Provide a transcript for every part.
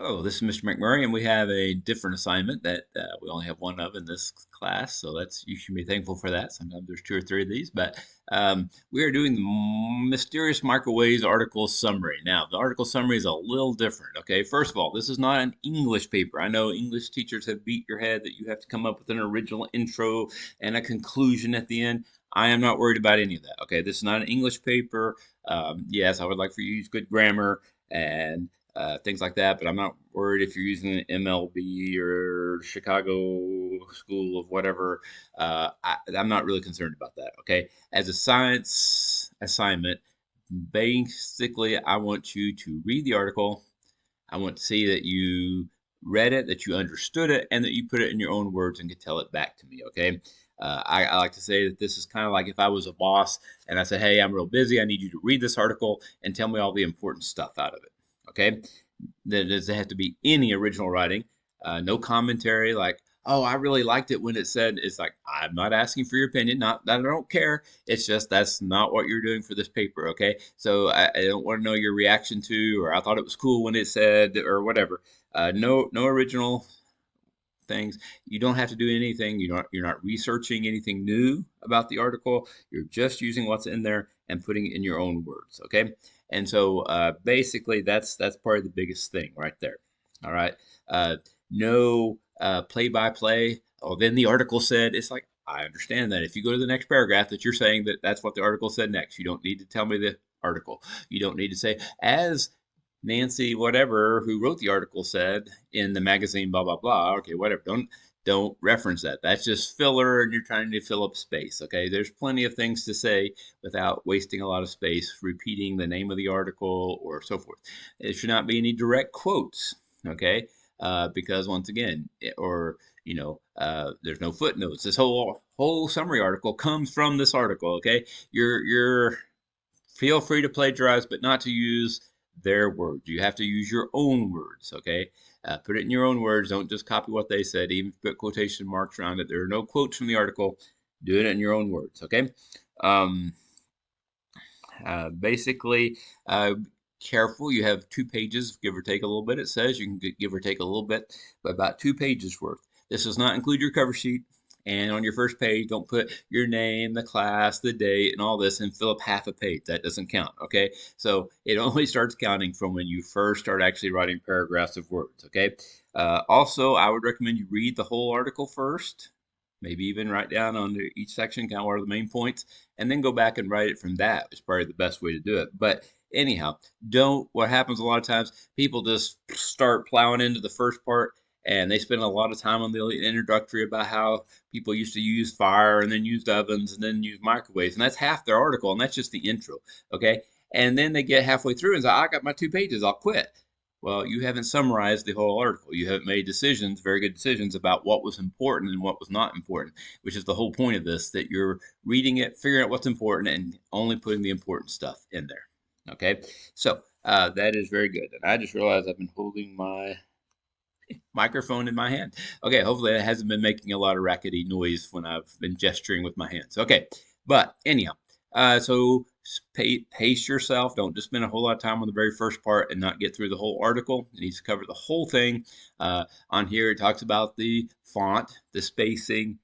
Hello, this is Mr. McMurray, and we have a different assignment that we only have one of in this class, so that's you should be thankful for that. Sometimes there's two or three of these, but we are doing the Mysterious Microwaves article summary. Now, the article summary is a little different. Okay, first of all, this is not an English paper. I know English teachers have beat your head that you have to come up with an original intro and a conclusion at the end. I am not worried about any of that. Okay, this is not an English paper. Yes, I would like for you to use good grammar and things like that. But I'm not worried if you're using an MLB or Chicago School of whatever. I'm not really concerned about that. Okay, as a science assignment, basically, I want you to read the article. I want to see that you read it, that you understood it, and that you put it in your own words and could tell it back to me. Okay. I like to say that this is kind of like if I was a boss and I said, "Hey, I'm real busy. I need you to read this article and tell me all the important stuff out of it." Okay. There doesn't have to be any original writing, no commentary like, "Oh, I really liked it when it said," it's like, I'm not asking for your opinion, not that I don't care. It's just that's not what you're doing for this paper, okay? So I don't want to know your reaction to, or I thought it was cool when it said, or whatever. No original things. You don't have to do anything. You're not researching anything new about the article. You're just using what's in there and putting it in your own words. Okay. And so basically that's probably the biggest thing right there. All right. No play by play. Oh, then the article said, it's like, I understand that. If you go to the next paragraph, that you're saying that that's what the article said next. You don't need to tell me the article. You don't need to say, as Nancy whatever who wrote the article said in the magazine blah blah blah. Okay, whatever. Don't reference that. That's just filler and you're trying to fill up space. Okay, there's plenty of things to say without wasting a lot of space repeating the name of the article or so forth. It should not be any direct quotes. Okay, because once again, there's no footnotes. This whole summary article comes from this article. Okay, you're feel free to plagiarize, but not to use their words. You have to use your own words, okay? Put it in your own words. Don't just copy what they said, even put quotation marks around it. There are no quotes from the article. Do it in your own words, okay? Um, basically, careful. You have 2 pages, give or take a little bit. It says you can give or take a little bit, but about 2 pages worth. This does not include your cover sheet. And on your first page, don't put your name, the class, the date, and all this and fill up half a page. That doesn't count, okay? So it only starts counting from when you first start actually writing paragraphs of words, okay? Also, I would recommend you read the whole article first, maybe even write down under each section kind of what are the main points, and then go back and write it from that is probably the best way to do it. But anyhow, what happens a lot of times, people just start plowing into the first part and they spend a lot of time on the introductory about how people used to use fire and then used ovens and then use microwaves. And that's half their article, and that's just the intro. Okay. And then they get halfway through and say, I got my 2 pages, I'll quit. Well, you haven't summarized the whole article. You haven't made decisions, very good decisions about what was important and what was not important, which is the whole point of this, that you're reading it, figuring out what's important, and only putting the important stuff in there. Okay, so that is very good. And I just realized I've been holding my microphone in my hand. Okay, hopefully it hasn't been making a lot of rackety noise when I've been gesturing with my hands. Okay, but anyhow, so pace yourself. Don't just spend a whole lot of time on the very first part and not get through the whole article. It needs to cover the whole thing. On here, it talks about the font, the spacing,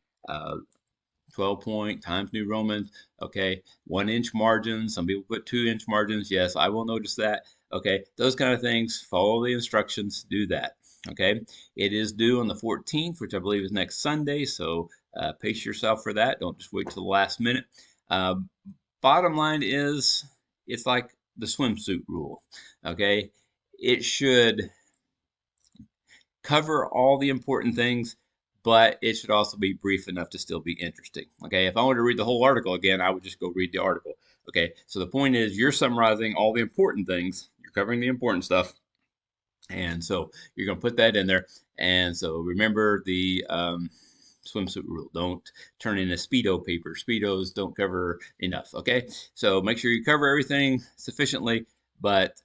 12 point Times New Romans. Okay, 1 inch margins. Some people put 2 inch margins. Yes, I will notice that. Okay, those kind of things. Follow the instructions. Do that. Okay, it is due on the 14th, which I believe is next Sunday. So pace yourself for that. Don't just wait till the last minute. Uh, Bottom line is, it's like the swimsuit rule. Okay, it should cover all the important things, but it should also be brief enough to still be interesting. Okay, if I wanted to read the whole article again, I would just go read the article. Okay, so the point is you're summarizing all the important things, you're covering the important stuff, and so you're going to put that in there. And so remember the swimsuit rule. Don't turn in a Speedo paper. Speedos don't cover enough. Okay, so make sure you cover everything sufficiently, but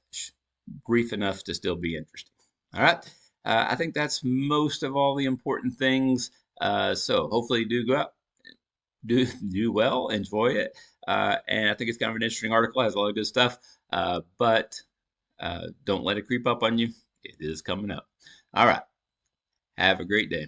brief enough to still be interesting. All right. I think that's most of all the important things. So hopefully you do go out, do well, enjoy it. And I think it's kind of an interesting article. It has a lot of good stuff. But don't let it creep up on you. It is coming up. All right. Have a great day.